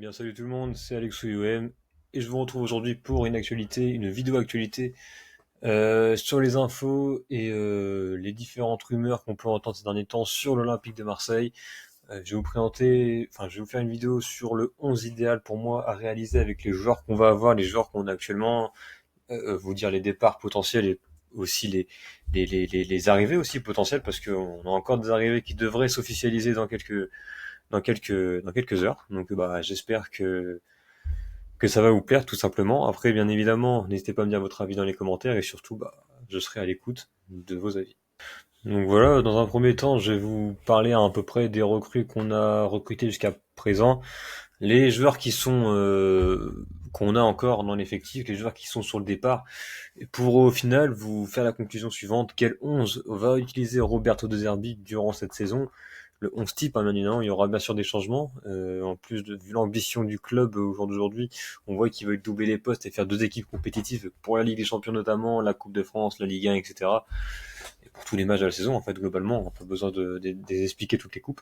Eh bien, salut tout le monde, c'est Alexou UM et je vous retrouve aujourd'hui pour une vidéo actualité sur les infos et les différentes rumeurs qu'on peut entendre ces derniers temps sur l'Olympique de Marseille. Je vais vous faire une vidéo sur le 11 idéal pour moi à réaliser avec les joueurs qu'on va avoir, les joueurs qu'on a actuellement, vous dire les départs potentiels et aussi les arrivées aussi potentielles parce qu'on a encore des arrivées qui devraient s'officialiser dans quelques heures. Donc bah j'espère que ça va vous plaire tout simplement. Après, bien évidemment, n'hésitez pas à me dire votre avis dans les commentaires et surtout, bah, je serai à l'écoute de vos avis. Donc voilà, dans un premier temps, je vais vous parler à peu près des recrues qu'on a recrutées jusqu'à présent, les joueurs qui sont qu'on a encore dans l'effectif, les joueurs qui sont sur le départ, et pour au final vous faire la conclusion suivante, quel 11 va utiliser Roberto De Zerbi durant cette saison. Le 11 type, hein, bien évidemment, il y aura bien sûr des changements. En plus de vu l'ambition du club au jour d'aujourd'hui, on voit qu'il veut doubler les postes et faire deux équipes compétitives pour la Ligue des Champions notamment, la Coupe de France, la Ligue 1, etc. Et pour tous les matchs de la saison, en fait, globalement, on n'a pas besoin de expliquer toutes les coupes.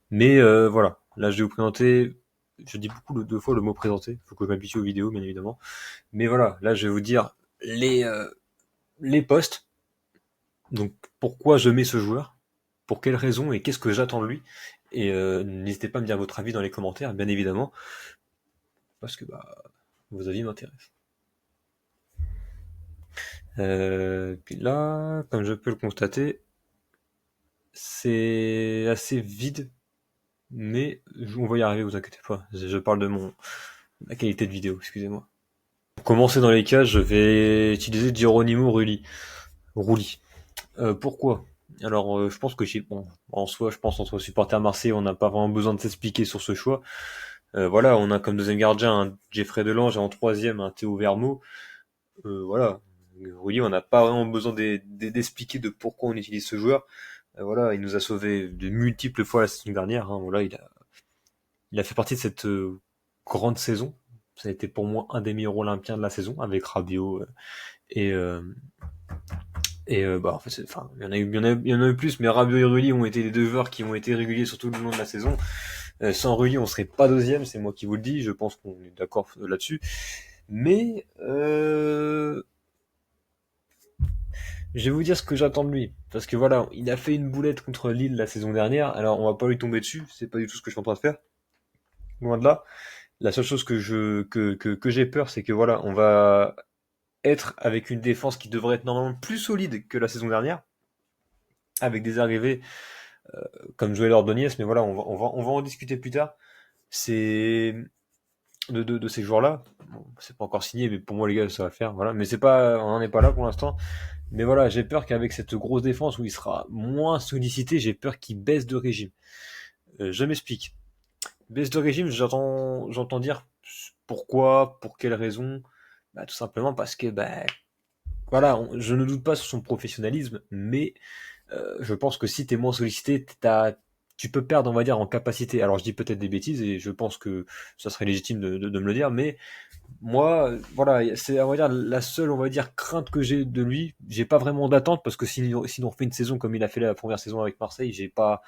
Mais voilà, là je vais vous présenter, je dis beaucoup deux fois le mot présenter, faut que je m'habitue aux vidéos bien évidemment. Mais voilà, là je vais vous dire les postes, donc pourquoi je mets ce joueur, pour quelles raisons et qu'est-ce que j'attends de lui. Et n'hésitez pas à me dire votre avis dans les commentaires, bien évidemment, parce que bah, vos avis m'intéressent. Puis là, comme je peux le constater, c'est assez vide, mais on va y arriver, vous inquiétez pas. Je parle de la qualité de vidéo, excusez-moi. Pour commencer dans les cas, je vais utiliser Geronimo Rulli. Pourquoi? Alors, je pense que bon, en soi, je pense entre supporters marseillais, on n'a pas vraiment besoin de s'expliquer sur ce choix. Voilà, on a comme deuxième gardien un Jeffrey Delange et en troisième un Théo Vermeau. Voilà, Rulli, on n'a pas vraiment besoin d'expliquer de pourquoi on utilise ce joueur. Voilà, il nous a sauvé de multiples fois la saison dernière. Hein. Voilà, il a fait partie de cette grande saison. Ça a été pour moi un des meilleurs Olympiens de la saison avec Rabiot et euh, bah en fait enfin il y en a eu plus, mais Rabiot et Rulli ont été les deux joueurs qui ont été réguliers sur tout le long de la saison. Sans Rulli on serait pas deuxième, c'est moi qui vous le dis, je pense qu'on est d'accord là-dessus. Mais je vais vous dire ce que j'attends de lui, parce que voilà, il a fait une boulette contre Lille la saison dernière. Alors on va pas lui tomber dessus, c'est pas du tout ce que je suis en train de faire, loin de là. La seule chose que j'ai peur, c'est que voilà, on va être avec une défense qui devrait être normalement plus solide que la saison dernière, avec des arrivées comme Joël Ordonez, mais voilà, on va en discuter plus tard. C'est de ces joueurs-là. Bon, c'est pas encore signé, mais pour moi les gars, ça va le faire. Voilà, mais c'est pas, on n'en est pas là pour l'instant. Mais voilà, j'ai peur qu'avec cette grosse défense où il sera moins sollicité, j'ai peur qu'il baisse de régime. Je m'explique. Baisse de régime, j'entends dire pourquoi, pour quelles raisons. Bah, tout simplement parce que bah, voilà, je ne doute pas sur son professionnalisme, mais je pense que si t'es moins sollicité, tu peux perdre, on va dire, en capacité. Alors je dis peut-être des bêtises et je pense que ça serait légitime de me le dire, mais moi, voilà, c'est on va dire la seule, on va dire, crainte que j'ai de lui. J'ai pas vraiment d'attente parce que si on refait une saison comme il a fait la première saison avec Marseille, j'ai pas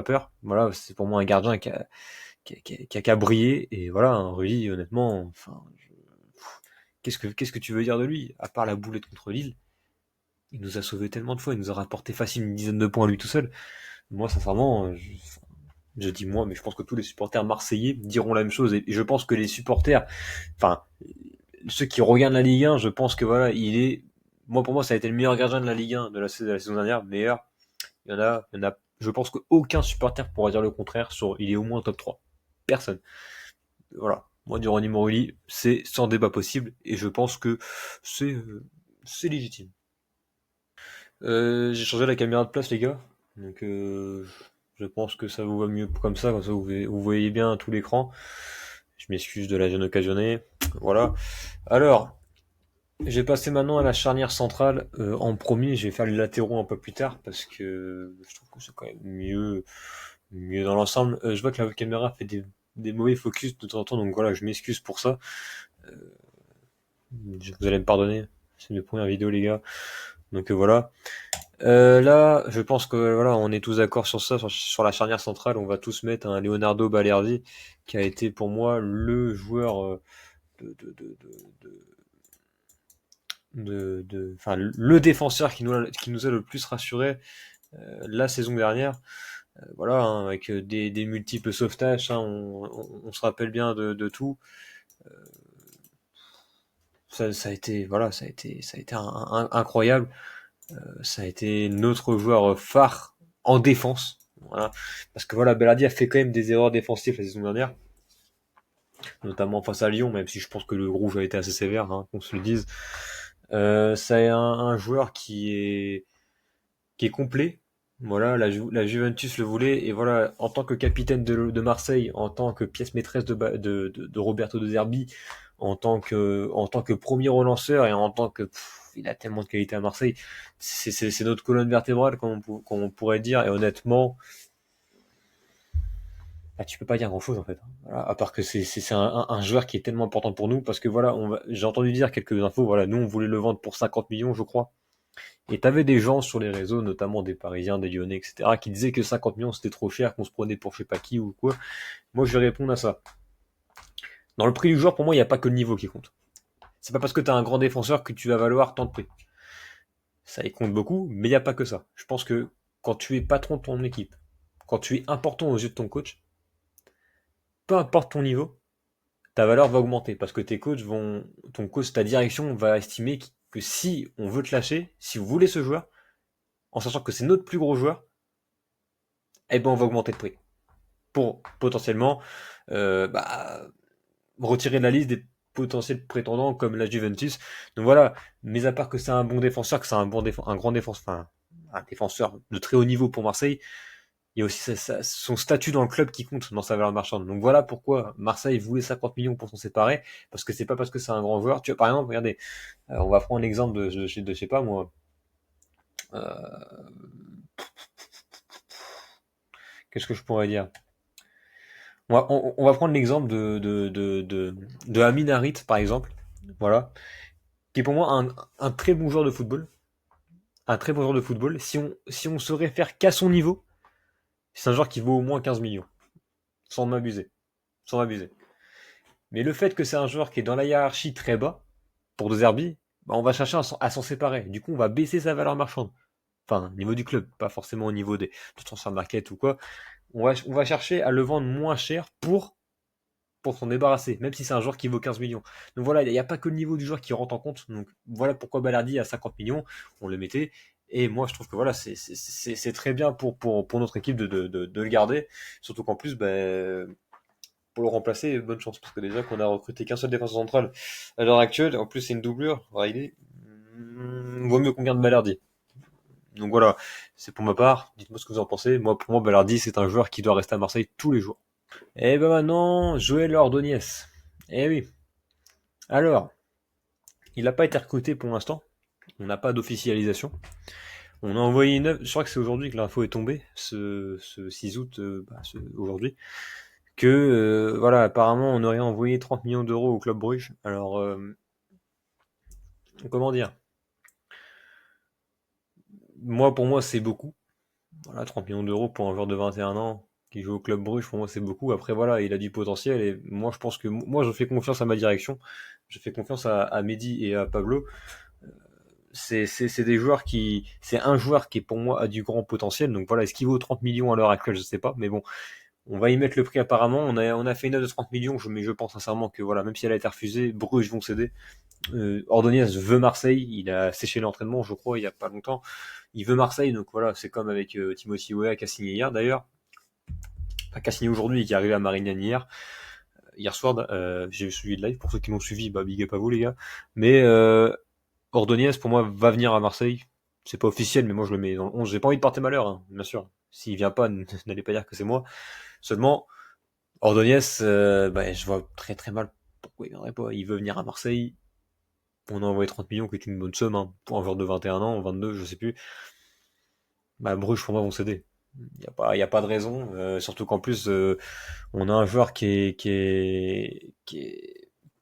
peur. Voilà, c'est pour moi un gardien qui a brillé et voilà, un Rulli, honnêtement, enfin, qu'est-ce que tu veux dire de lui à part la boulette contre Lille? Il nous a sauvé tellement de fois, il nous a rapporté facile une dizaine de points à lui tout seul. Moi, sincèrement, je dis moi, mais je pense que tous les supporters marseillais diront la même chose. Et je pense que les supporters, enfin, ceux qui regardent la Ligue 1, je pense que voilà, moi pour moi, ça a été le meilleur gardien de la Ligue 1 de la saison dernière, meilleur. Il y en a, je pense qu'aucun supporter pourra dire le contraire il est au moins top 3. Personne. Voilà. Moi, Durani Morelli, c'est sans débat possible, et je pense que c'est, euh, c'est légitime. J'ai changé la caméra de place, les gars. Donc, je pense que ça vous va mieux comme ça vous voyez bien tout l'écran. Je m'excuse de la gêne occasionnée. Voilà. Alors, je vais passer maintenant à la charnière centrale. En premier, je vais faire les latéraux un peu plus tard parce que je trouve que c'est quand même mieux dans l'ensemble. Je vois que la caméra fait des mauvais focus de temps en temps, donc voilà, je m'excuse pour ça. Vous allez me pardonner. C'est mes premières vidéos, les gars. Donc voilà. Là, je pense que voilà, on est tous d'accord sur ça, sur la charnière centrale. On va tous mettre un Leonardo Balerdi, qui a été pour moi le joueur de, enfin, le défenseur qui nous a le plus rassuré la saison dernière. Voilà, hein, avec des multiples sauvetages, hein, on se rappelle bien de tout. Ça a été, voilà, ça a été incroyable. Ça a été notre joueur phare en défense. Voilà. Parce que voilà, Bellardi a fait quand même des erreurs défensives la saison dernière, notamment face à Lyon, même si je pense que le rouge a été assez sévère, hein, qu'on se le dise. C'est un joueur qui est complet. Voilà, la Juventus le voulait, et voilà, en tant que capitaine de Marseille, en tant que pièce maîtresse de Roberto De Zerbi, en tant que premier relanceur, et en tant que il a tellement de qualité à Marseille, c'est notre colonne vertébrale, comme on pourrait dire, et honnêtement, bah, tu peux pas dire grand chose en fait. Voilà, à part que c'est un joueur qui est tellement important pour nous, parce que voilà, j'ai entendu dire quelques infos, voilà, nous on voulait le vendre pour 50 millions, je crois. Et t'avais des gens sur les réseaux, notamment des Parisiens, des Lyonnais, etc., qui disaient que 50 millions c'était trop cher, qu'on se prenait pour je sais pas qui ou quoi. Moi, je vais répondre à ça. Dans le prix du joueur, pour moi, il n'y a pas que le niveau qui compte. C'est pas parce que t'as un grand défenseur que tu vas valoir tant de prix. Ça y compte beaucoup, mais il n'y a pas que ça. Je pense que quand tu es patron de ton équipe, quand tu es important aux yeux de ton coach, peu importe ton niveau, ta valeur va augmenter parce que ton coach, ta direction va estimer que si on veut te lâcher, si vous voulez ce joueur, en sachant que c'est notre plus gros joueur, eh ben on va augmenter le prix pour potentiellement bah, retirer de la liste des potentiels prétendants comme la Juventus. Donc voilà, mais à part que c'est un bon défenseur, que c'est un grand défenseur, enfin un défenseur de très haut niveau pour Marseille, il y a aussi son statut dans le club qui compte dans sa valeur marchande. Donc voilà pourquoi Marseille voulait 50 millions pour s'en séparer, parce que c'est pas parce que c'est un grand joueur. Tu vois, par exemple, regardez, on va prendre l'exemple de je sais pas moi. Euh, Qu'est-ce que je pourrais dire? On va prendre l'exemple de Amin Harit, par exemple, voilà, qui est pour moi un très bon joueur de football. Un très bon joueur de football. Si on se réfère qu'à son niveau, c'est un joueur qui vaut au moins 15 millions. Sans m'abuser. Sans m'abuser. Mais le fait que c'est un joueur qui est dans la hiérarchie très bas, pour De Zerbi, bah on va chercher à s'en séparer. Du coup, on va baisser sa valeur marchande. Enfin, au niveau du club, pas forcément au niveau de transfer market ou quoi. On va chercher à le vendre moins cher pour s'en débarrasser, même si c'est un joueur qui vaut 15 millions. Donc voilà, il n'y a pas que le niveau du joueur qui rentre en compte. Donc voilà pourquoi Balardi à 50 millions, on le mettait. Et moi, je trouve que voilà, c'est très bien pour notre équipe de le garder. Surtout qu'en plus, ben, pour le remplacer, bonne chance. Parce que déjà qu'on a recruté qu'un seul défenseur central à l'heure actuelle, en plus c'est une doublure, Riley, vaut mieux qu'on garde Balardi. Donc voilà, c'est pour ma part. Dites-moi ce que vous en pensez. Moi, pour moi, Balardi, c'est un joueur qui doit rester à Marseille tous les jours. Et ben maintenant, Joël Ordonez. Eh oui. Alors, il n'a pas été recruté pour l'instant. On n'a pas d'officialisation. On a envoyé une œuvre. Je crois que c'est aujourd'hui que l'info est tombée, ce 6 août, aujourd'hui. Que, voilà, apparemment, on aurait envoyé 30 millions d'euros au Club Bruges. Alors, comment dire? Pour moi, c'est beaucoup. Voilà, 30 millions d'euros pour un joueur de 21 ans qui joue au Club Bruges, pour moi, c'est beaucoup. Après, voilà, il a du potentiel et moi, je pense que moi, je fais confiance à ma direction. Je fais confiance à Mehdi et à Pablo. C'est des joueurs c'est un joueur qui pour moi a du grand potentiel. Donc voilà, est-ce qu'il vaut 30 millions à l'heure actuelle, je sais pas, mais bon, on va y mettre le prix apparemment. On a fait une offre de 30 millions, mais je pense sincèrement que voilà, même si elle a été refusée, Bruges vont céder. Ordonez veut Marseille, il a séché l'entraînement, je crois, il y a pas longtemps. Il veut Marseille, donc voilà, c'est comme avec Timothy Weah qui a signé hier d'ailleurs, enfin qui a signé aujourd'hui et qui est arrivé à Marignane hier soir. J'ai suivi le live pour ceux qui l'ont suivi, bah big up à vous les gars. Mais Ordonez, pour moi, va venir à Marseille. C'est pas officiel, mais moi je le mets dans le 11. J'ai pas envie de porter malheur, hein, bien sûr. S'il vient pas, n'allez pas dire que c'est moi. Seulement, Ordonez, bah, je vois très très mal pourquoi il viendrait pas. Il veut venir à Marseille. On a envoyé 30 millions, qui est une bonne somme, hein, pour un joueur de 21 ans, 22, je sais plus. Bah, Bruges, pour moi, vont céder. Il y a pas de raison. Surtout qu'en plus, on a un joueur qui est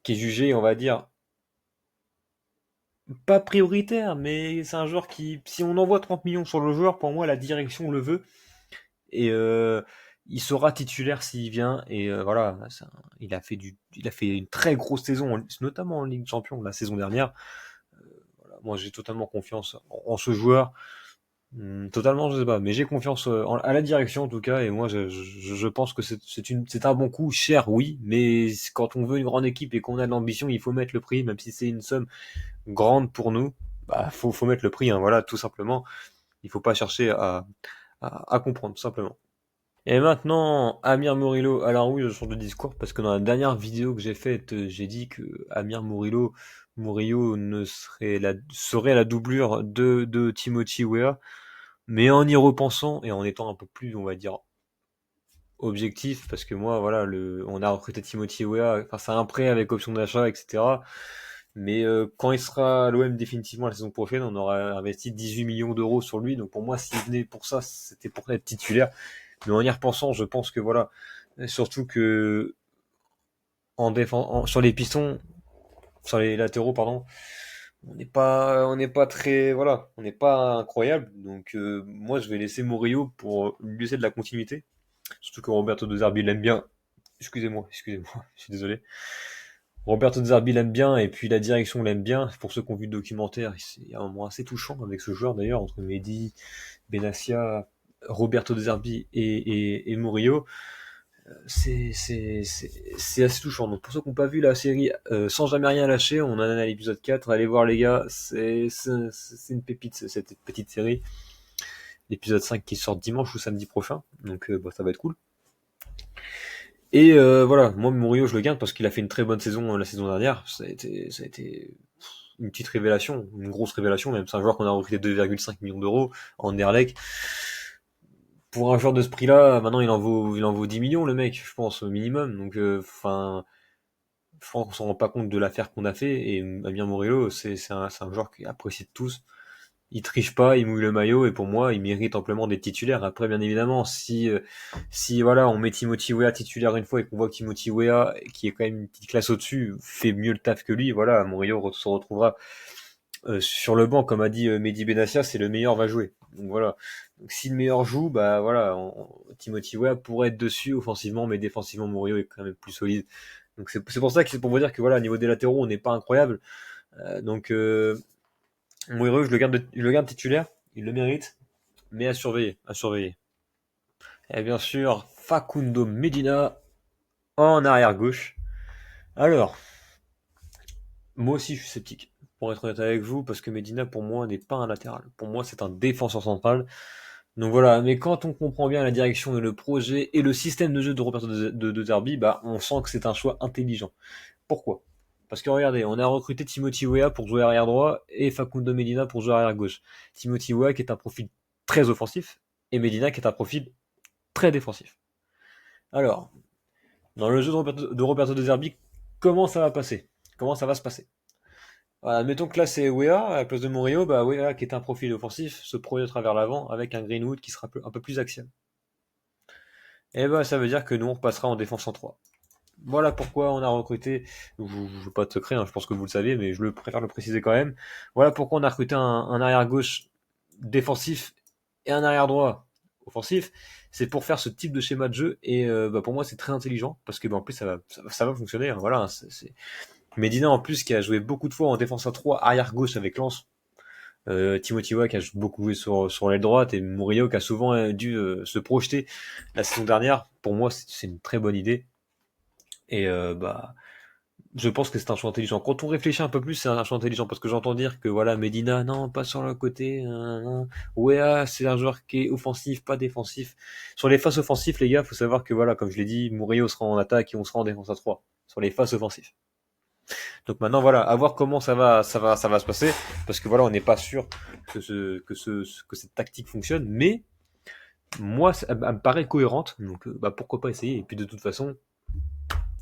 jugé, on va dire, pas prioritaire, mais c'est un joueur qui, si on envoie 30 millions sur le joueur, pour moi, la direction le veut. Et il sera titulaire s'il vient. Et voilà, il a fait une très grosse saison, notamment en Ligue des Champions la saison dernière. Voilà, moi, j'ai totalement confiance en ce joueur. Totalement, je sais pas, mais j'ai confiance à la direction en tout cas, et moi je pense que c'est un bon coup, cher oui, mais quand on veut une grande équipe et qu'on a de l'ambition, il faut mettre le prix, même si c'est une somme grande pour nous, bah faut mettre le prix, hein, voilà, tout simplement. Il faut pas chercher à comprendre, tout simplement. Et maintenant, Amir Murillo, alors oui, je change de discours, parce que dans la dernière vidéo que j'ai faite, j'ai dit que Amir Murillo ne serait la doublure de Timothy Weah. Mais en y repensant et en étant un peu plus, on va dire, objectif, parce que moi, voilà, on a recruté Timothy Weah, enfin, c'est un prêt avec option d'achat, etc. Mais quand il sera à l'OM définitivement la saison prochaine, on aura investi 18 millions d'euros sur lui. Donc pour moi, s'il venait pour ça, c'était pour être titulaire. Mais en y repensant, je pense que voilà, surtout que sur les pistons, sur les latéraux, pardon, on n'est pas très, voilà, on n'est pas incroyable. Donc moi, je vais laisser Murillo pour lui laisser de la continuité. Surtout que Roberto De Zerbi l'aime bien. Excusez-moi, je suis désolé. Roberto De Zerbi l'aime bien et puis la direction l'aime bien. Pour ceux qui ont vu le documentaire, il y a un moment assez touchant avec ce joueur d'ailleurs, entre Mehdi, Benassia, Roberto De Zerbi et Murillo. C'est assez touchant. Donc pour ceux qui n'ont pas vu la série Sans jamais rien lâcher, on en est à l'épisode 4. Allez voir les gars, c'est une pépite cette petite série. L'épisode 5 qui sort dimanche ou samedi prochain. Donc bah, ça va être cool. Et voilà, moi Murillo je le garde parce qu'il a fait une très bonne saison la saison dernière. Ça a été une petite révélation, une grosse révélation même. C'est un joueur qu'on a recruté 2,5 millions d'euros en Anderlecht. Pour un joueur de ce prix-là, maintenant il en vaut 10 millions le mec, je pense au minimum. Donc enfin, je pense qu'on s'en rend pas compte de l'affaire qu'on a fait. Et Amir Murillo, c'est un joueur qui est apprécié de tous. Il triche pas, il mouille le maillot et pour moi, il mérite amplement des titulaires. Après, bien évidemment, si voilà, on met Timothy Weah titulaire une fois et qu'on voit que Timothy Weah, qui est quand même une petite classe au-dessus, fait mieux le taf que lui, voilà, Murillo se retrouvera sur le banc, comme a dit Mehdi Benassia, c'est le meilleur va jouer. Donc voilà. Donc si le meilleur joue, bah voilà, Timothy Weah pourrait être dessus offensivement, mais défensivement, Murillo est quand même plus solide. Donc c'est pour ça que c'est pour vous dire que voilà, au niveau des latéraux, on n'est pas incroyable. Donc Murillo, je le garde titulaire, il le mérite, mais à surveiller, à surveiller. Et bien sûr, Facundo Medina en arrière gauche. Alors, moi aussi je suis sceptique, pour être honnête avec vous, parce que Medina pour moi n'est pas un latéral. Pour moi c'est un défenseur central. Donc voilà, mais quand on comprend bien la direction et le projet et le système de jeu de Roberto de Zerbi, bah on sent que c'est un choix intelligent. Pourquoi? Parce que regardez, on a recruté Timothy Weah pour jouer arrière droit et Facundo Medina pour jouer arrière gauche. Timothy Weah qui est un profil très offensif et Medina qui est un profil très défensif. Alors, dans le jeu de Roberto De Zerbi, comment ça va passer? Comment ça va se passer? Voilà, mettons que là c'est Weah à la place de Murillo, bah Weah qui est un profil offensif se projette à travers l'avant avec un Greenwood qui sera un peu plus axial. Et bah ça veut dire que nous on repassera en défense en 3. Voilà pourquoi on a recruté, je ne veux pas de secret, hein, je pense que vous le savez, mais je préfère le préciser quand même. Voilà pourquoi on a recruté un arrière gauche défensif et un arrière droit offensif. C'est pour faire ce type de schéma de jeu et bah, pour moi c'est très intelligent parce que bah, en plus ça va fonctionner. Hein, voilà, Medina en plus qui a joué beaucoup de fois en défense à 3 arrière gauche avec Lens. Timothy Weah qui a beaucoup joué sur l'aile droite et Murillo qui a souvent dû se projeter la saison dernière. Pour moi c'est une très bonne idée. Et bah, je pense que c'est un choix intelligent. Quand on réfléchit un peu plus, c'est un choix intelligent parce que j'entends dire que voilà, Medina, non, pas sur le côté. Ouais, c'est un joueur qui est offensif, pas défensif. Sur les faces offensives, les gars, faut savoir que voilà, comme je l'ai dit, Murillo sera en attaque et on sera en défense à 3 sur les faces offensives. Donc maintenant, voilà, à voir comment ça va se passer parce que voilà, on n'est pas sûr que cette tactique fonctionne, mais moi, elle me paraît cohérente. Donc, bah, pourquoi pas essayer. Et puis de toute façon,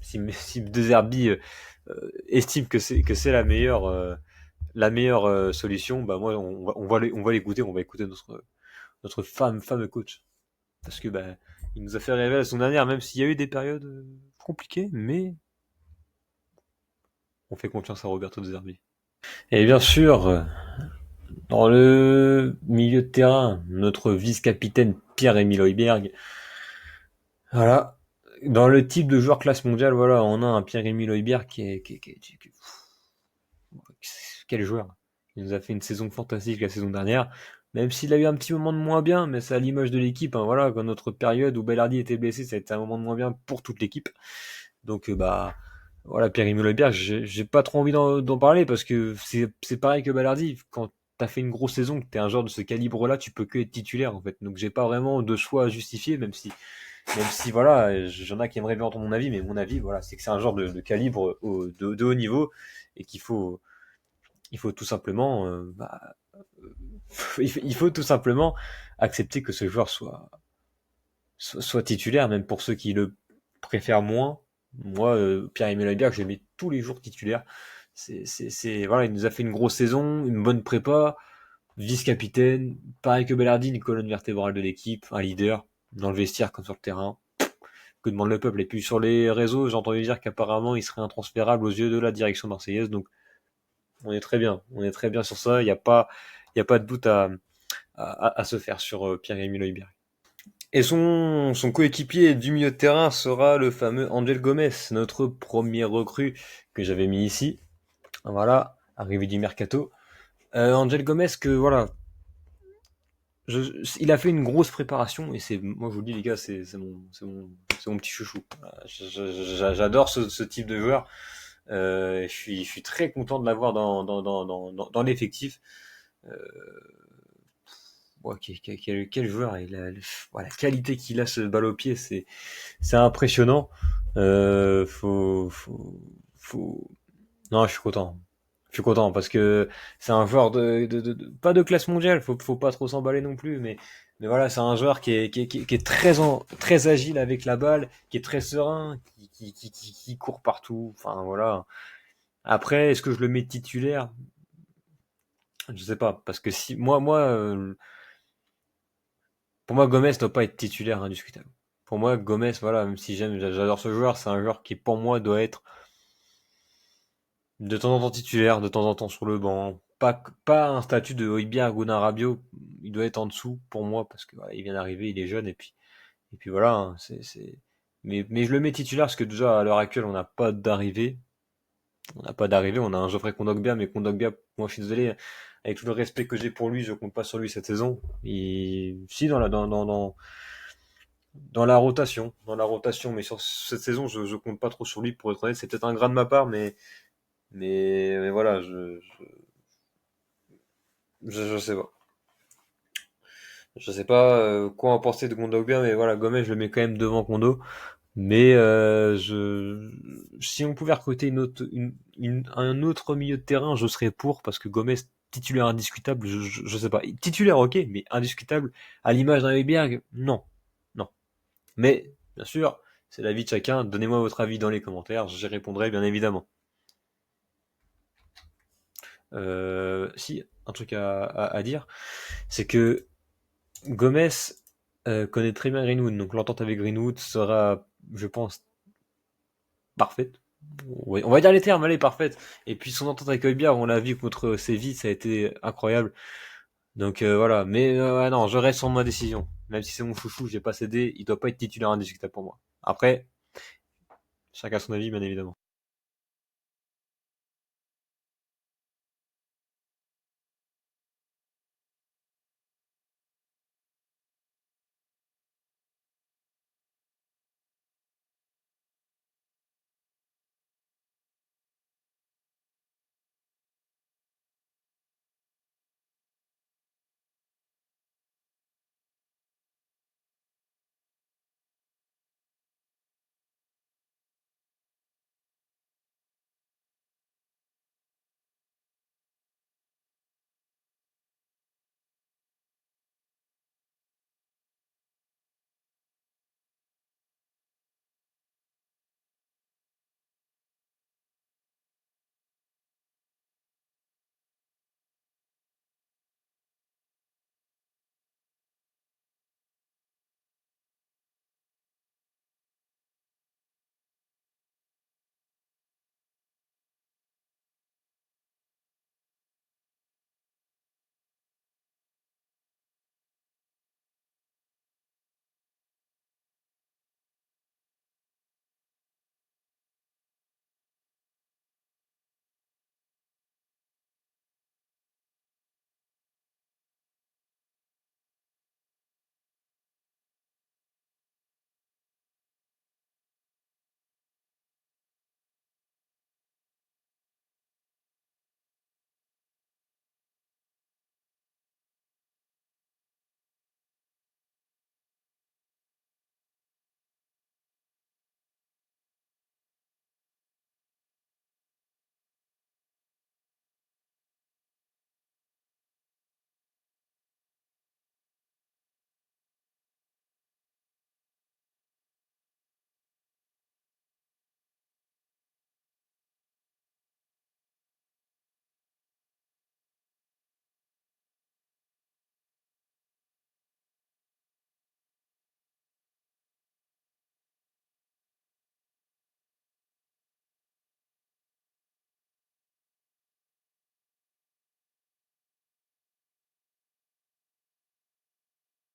si De Zerbi estime que c'est la meilleure solution, bah moi on va l'écouter, on va écouter notre fameux coach parce que bah il nous a fait rêver la saison dernière, même s'il y a eu des périodes compliquées, mais on fait confiance à Roberto De Zerbi. Et bien sûr, dans le milieu de terrain, notre vice-capitaine Pierre-Emile Højbjerg. Voilà. Dans le type de joueur classe mondiale, voilà, on a un Pierre-Emile Højbjerg quel joueur. Il nous a fait une saison fantastique la saison dernière. Même s'il a eu un petit moment de moins bien, mais c'est à l'image de l'équipe. Hein, voilà, quand notre période où Bellardi était blessé, ça a été un moment de moins bien pour toute l'équipe. Donc bah voilà, Pierre-Emile Højbjerg, j'ai pas trop envie d'en parler parce que c'est pareil que Ballardi. Quand t'as fait une grosse saison, que t'es un joueur de ce calibre-là, tu peux que être titulaire en fait. Donc j'ai pas vraiment de choix à justifier, même si voilà, j'en ai qui aimeraient bien entendre mon avis, mais mon avis, voilà, c'est que c'est un genre de calibre de haut niveau et il faut tout simplement, il faut tout simplement accepter que ce joueur soit titulaire, même pour ceux qui le préfèrent moins. Moi, Pierre-Emile Højbjerg, je le mets tous les jours titulaire. Voilà, il nous a fait une grosse saison, une bonne prépa, vice-capitaine, pareil que Bellardi, une colonne vertébrale de l'équipe, un leader, dans le vestiaire comme sur le terrain. Que demande le peuple? Et puis sur les réseaux, j'ai entendu dire qu'apparemment il serait intransférable aux yeux de la direction marseillaise, donc on est très bien sur ça, il y a pas de doute à se faire sur Pierre-Emile Højbjerg. Et son coéquipier du milieu de terrain sera le fameux Angel Gomez, notre premier recrue que j'avais mis ici. Voilà, arrivé du mercato. Angel Gomez, que voilà, il a fait une grosse préparation et moi je vous le dis les gars, c'est mon petit chouchou. Voilà, j'adore ce type de joueur. Je suis très content de l'avoir dans l'effectif. Euh, quel joueur, la qualité qu'il a ce balle au pied, c'est impressionnant. Euh, faut, faut, faut... Non, je suis content. Je suis content parce que c'est un joueur pas de classe mondiale, faut pas trop s'emballer non plus, mais voilà, c'est un joueur qui est très agile avec la balle, qui est très serein, qui court partout. Enfin voilà. Après, est-ce que je le mets titulaire? Je sais pas, parce que si pour moi Gomez doit pas être titulaire indiscutable. Pour moi Gomez, voilà, même si j'adore ce joueur, c'est un joueur qui pour moi doit être de temps en temps titulaire, de temps en temps sur le banc. Pas un statut de Højbjerg ou d'un Rabiot, il doit être en dessous pour moi parce que voilà, il vient d'arriver, il est jeune et puis voilà, hein, mais je le mets titulaire parce que déjà à l'heure actuelle on n'a pas d'arrivée, on a un Geoffrey Kondogbia, mais Kondogbia, moi je suis désolé, avec tout le respect que j'ai pour lui, je compte pas sur lui cette saison. Si dans la rotation, mais sur cette saison, je compte pas trop sur lui pour être honnête. C'est peut-être un grain de ma part, mais voilà, je sais pas. Je sais pas quoi en penser de Kondogbia, mais voilà, Gomez, je le mets quand même devant Kondo. Mais si on pouvait recruter un autre milieu de terrain, je serais pour, parce que Gomez, titulaire indiscutable, je sais pas. Titulaire, ok, mais indiscutable, à l'image d'un Højbjerg, non. Non. Mais, bien sûr, c'est l'avis de chacun. Donnez-moi votre avis dans les commentaires, j'y répondrai bien évidemment. Si, un truc à dire, c'est que Gomez connaît très bien Greenwood, donc l'entente avec Greenwood sera, je pense, parfaite. Ouais, on va dire les termes, allez, parfaite. Et puis son entente avec Højbjerg, on l'a vu contre Séville, ça a été incroyable. Donc voilà, mais ouais, non, je reste sur ma décision. Même si c'est mon chouchou, j'ai pas cédé, il doit pas être titulaire indiscutable pour moi. Après, chacun son avis, bien évidemment.